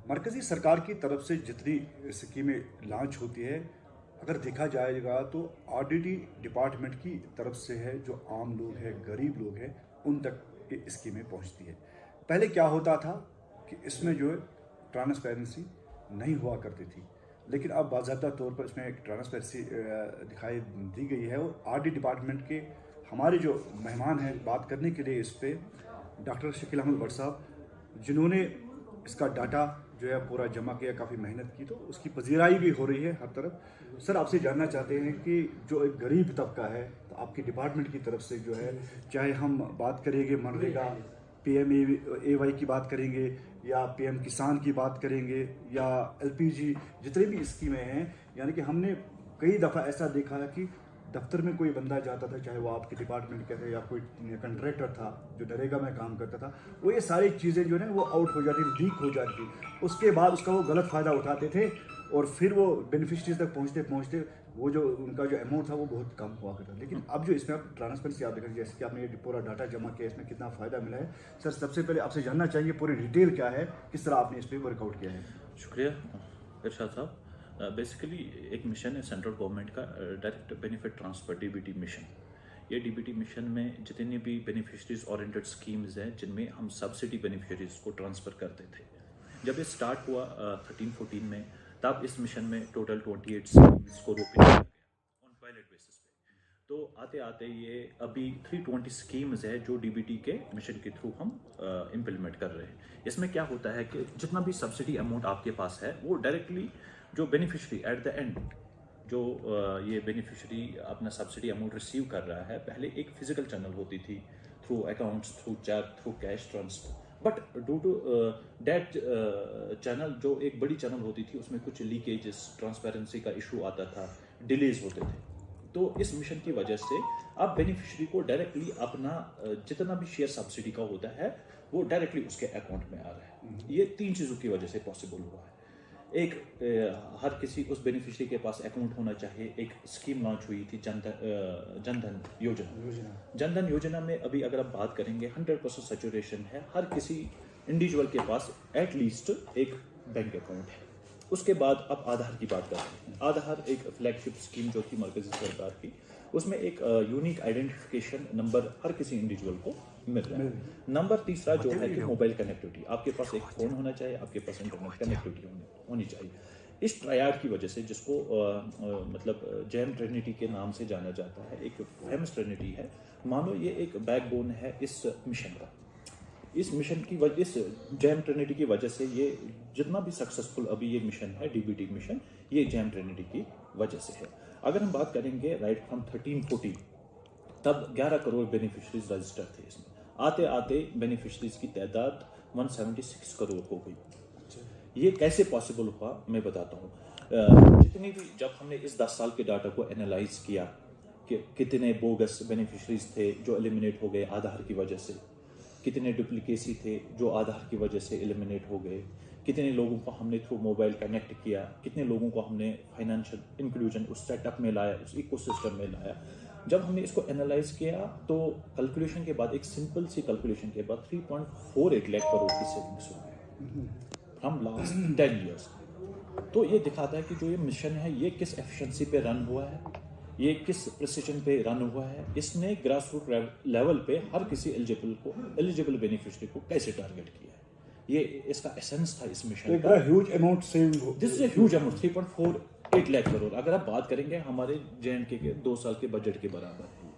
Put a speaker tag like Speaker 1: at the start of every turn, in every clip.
Speaker 1: मरकज़ी सरकार की तरफ से जितनी स्कीमें लॉन्च होती है, अगर देखा जाएगा तो आरडीडी डिपार्टमेंट की तरफ से है, जो आम लोग हैं, गरीब लोग हैं, उन तक ये स्कीमें पहुंचती है। पहले क्या होता था कि इसमें जो है ट्रांसपेरेंसी नहीं हुआ करती थी, लेकिन अब बाज़ाब्ता तौर पर इसमें एक ट्रांसपेरेंसी दिखाई दी गई है। और आरडी डिपार्टमेंट के हमारे जो मेहमान हैं बात करने के लिए इस पे, डॉक्टर शकील अहमद भट्ट साहब, जिन्होंने इसका डाटा जो है पूरा जमा किया, काफ़ी मेहनत की, तो उसकी पजीराई भी हो रही है हर तरफ। सर, आपसे जानना चाहते हैं कि जो एक गरीब तबका है, तो आपके डिपार्टमेंट की तरफ से जो है, चाहे हम बात करेंगे मनरेगा, PMAY की बात करेंगे, या PM किसान की बात करेंगे, या LPG, जितने भी स्कीमें हैं, यानी कि हमने कई दफ़ा ऐसा देखा है कि दफ्तर में कोई बंदा जाता था, चाहे वो आपके डिपार्टमेंट का है या कोई कंट्रैक्टर था जो नरेगा में काम करता था, वो ये सारी चीज़ें जो है वो आउट हो जाती थी, लीक हो जाती थी। उसके बाद उसका वो गलत फ़ायदा उठाते थे और फिर वो बेनिफिशरीज तक पहुँचते पहुँचते वो जो उनका जो अमाउंट था वो बहुत कम हुआ करता। लेकिन अब जो इसमें आप ट्रांसपेरेंसी आप देखें, जैसे कि आपने ये पूरा डाटा जमा किया, इसमें कितना फ़ायदा मिला है। सर, सबसे पहले आपसे जानना चाहिए पूरी डिटेल क्या है, किस तरह आपने इस पर वर्कआउट किया है।
Speaker 2: शुक्रिया इरशाद साहब। बेसिकली एक मिशन है सेंट्रल गवर्नमेंट का, direct benefit transfer DBT mission. ये DBT मिशन में जितनी भी बेनिफिशरीज ओरिएंटेड स्कीम्स हैं, जिनमें हम सब्सिडी बेनिफिशरीज को ट्रांसफ़र करते थे, जब ये स्टार्ट हुआ 13-14 में, तब इस मिशन में टोटल 28 स्कीम्स को रोक दिया गया ऑन पायलट बेसिस पे। तो आते आते ये अभी 320 स्कीम्स है जो DBT के मिशन के थ्रू हम इम्प्लीमेंट कर रहे हैं। इसमें क्या होता है कि जितना भी सब्सिडी अमाउंट आपके पास है, वो डायरेक्टली जो बेनिफिशरी एट द एंड जो ये बेनिफिशरी अपना सब्सिडी अमाउंट रिसीव कर रहा है, पहले एक फिजिकल चैनल होती थी, through accounts, through cheque, through cash transfer. But due to that channel, जो एक बड़ी चैनल होती थी, उसमें कुछ लीकेजेस, ट्रांसपेरेंसी का इशू आता था, डिलेज होते थे। तो इस मिशन की वजह से अब बेनिफिशरी को डायरेक्टली अपना जितना भी शेयर सब्सिडी का होता है, वो डायरेक्टली उसके अकाउंट में आ रहा है। ये 3 चीज़ों की वजह से पॉसिबल हुआ है। एक, हर किसी उस बेनिफिशरी के पास अकाउंट होना चाहिए। एक स्कीम लॉन्च हुई थी जनधन योजना। जनधन योजना में अभी अगर आप बात करेंगे, 100% सैचुरेशन है, हर किसी इंडिविजुअल के पास एटलीस्ट एक बैंक अकाउंट है। उसके बाद आप आधार की बात करते हैं। आधार एक फ्लैगशिप स्कीम जो थी मरकजी सरकार की, उसमें एक यूनिक आइडेंटिफिकेशन नंबर हर किसी इंडिविजुअल को मिल रहा है। नंबर तीसरा जो है कि मोबाइल कनेक्टिविटी, आपके पास एक फ़ोन होना चाहिए, आपके पास इंटरनेट कनेक्टिविटी होनी चाहिए। इस ट्रायड की वजह से, जिसको मतलब जैम ट्रिनिटी के नाम से जाना जाता है, एक फेमस ट्रिनिटी है, मानो ये एक बैकबोन है इस मिशन का। इस मिशन की वजह, इस जैम ट्रिनिटी की वजह से ये जितना भी सक्सेसफुल अभी ये मिशन है, DBT मिशन, ये जैम ट्रिनिटी की वजह से है। अगर हम बात करेंगे राइट फ्रॉम 13-14, तब 11 करोड़ बेनिफिशरीज रजिस्टर थे इसमें। आते आते बेनिफिशरीज की तादाद 176 करोड़ हो गई। ये कैसे पॉसिबल हुआ, मैं बताता हूँ। जितनी भी, जब हमने इस 10 साल के डाटा को एनालाइज किया कि कितने बोगस बेनिफिशरीज थे जो एलिमिनेट हो गए आधार की वजह से, कितने डुप्लीकेसी थे जो आधार की वजह से एलिमिनेट हो गए, कितने लोगों को हमने थ्रू मोबाइल कनेक्ट किया, कितने लोगों को हमने फाइनेंशियल इंक्लूजन उस सेटअप में लाया, उस इकोसिस्टम में लाया। जब हमने इसको एनालाइज किया, तो कैलकुलेशन के बाद, एक सिंपल सी कैलकुलेशन के बाद 3.48 लाख करोड़ की सेविंग्स हो गई फ्रॉम लास्ट 10 ईयर्स। तो ये दिखाता है कि जो ये मिशन है, ये किस एफिशिएंसी पे रन हुआ है, ये किस प्रिसिजन पे रन हुआ है। इसने ग्रास रूट लेवल पे हर किसी एलिजिबल बेनिफिशरी को कैसे टारगेट किया है, ये इसका एसेंस था इस मिशन का।
Speaker 1: ह्यूज अमाउंट सेविंग हो,
Speaker 2: this is a huge amount, 3.48 lakh crore. अगर आप बात करेंगे हमारे JNK के 2 साल के बजट के बराबर है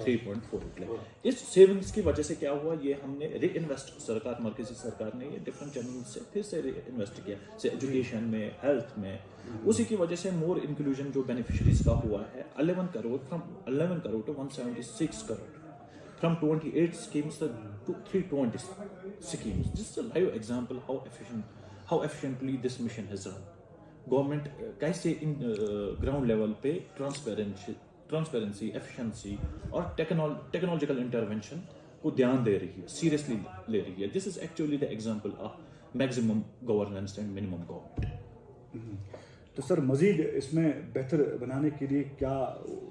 Speaker 2: 3.48 लाख। इस सेविंग्स की वजह से क्या हुआ, ये हमने री इन्वेस्ट, सरकार, मरकजी सरकार ने ये डिफरेंट चैनल से फिर से री इन्वेस्ट किया, से एजुकेशन में, हेल्थ में। उसी की वजह से मोर इंक्लूजन जो बेनिफिशरीज का हुआ है, 11 crore from 11 crore to 176 crore, from 28 schemes to 320 schemes. This is a live example how efficiently this mission has run. Government कैसे इन ग्राउंड लेवल पे ट्रांसपेरेंसी, एफिशिएंसी और टेक्नोलॉजिकल इंटरवेंशन को ध्यान दे रही है, सीरियसली ले रही है। This is actually the example of maximum governance and minimum government.
Speaker 1: तो सर, मज़ीद इसमें बेहतर बनाने के लिए क्या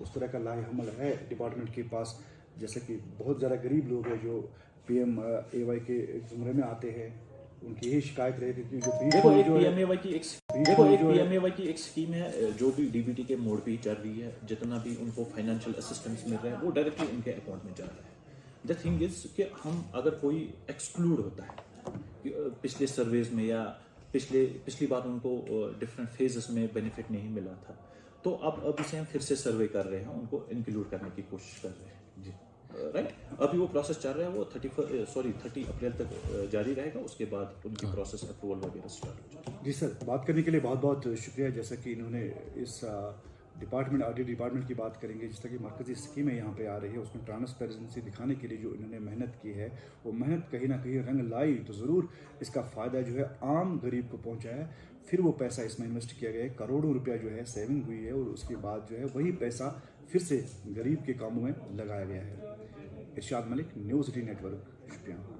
Speaker 1: उस तरह का लाए अमल है डिपार्टमेंट के पास? जैसे कि बहुत ज़्यादा गरीब लोग हैं जो PMAY के ज़ुमरे में आते हैं, उनकी यही शिकायत रही थी कि जो बीच
Speaker 2: देखो
Speaker 1: में
Speaker 2: एक
Speaker 1: जो है
Speaker 2: पीएमएवाई की एक
Speaker 1: बीच
Speaker 2: देखो
Speaker 1: में
Speaker 2: एक
Speaker 1: जो है
Speaker 2: पीएमएवाई की एक स्कीम है जो भी डीबीटी के मोड पे ही चल रही है, जितना भी उनको फाइनेंशियल असिस्टेंस मिल रहा है वो डायरेक्टली उनके अकाउंट में जा रहा है। द थिंग इज कि हम अगर कोई एक्सक्लूड होता है कि, पिछले सर्वेज में या पिछली बार उनको डिफरेंट फेजेस में बेनिफिट नहीं मिला था, तो अब इसे हम फिर से सर्वे कर रहे हैं, उनको इंक्लूड करने की कोशिश कर रहे हैं जी। राइट, अभी वो प्रोसेस चल रहा है, वो 30 अप्रैल तक जारी रहेगा, उसके बाद उनकी प्रोसेस अप्रूवल वगैरह स्टार्ट हो जाएगी।
Speaker 1: जी सर, बात करने के लिए बहुत बहुत शुक्रिया। जैसा कि इन्होंने इस डिपार्टमेंट ऑडिट डिपार्टमेंट की बात करेंगे, जिस तरह की मरकज़ी स्कीमें यहाँ पे आ रही है उसमें ट्रांसपेरेंसी दिखाने के लिए जो इन्होंने मेहनत की है, वो मेहनत कहीं ना कहीं रंग लाई तो ज़रूर इसका फ़ायदा जो है आम गरीब को पहुँचा है। फिर वो पैसा इसमें इन्वेस्ट किया गया है, करोड़ों रुपया जो है सेविंग हुई है, और उसके बाद जो है वही पैसा फिर से गरीब के कामों में लगाया गया है। इरशाद मलिक, न्यूज़ 18 नेटवर्क, शुक्रिया।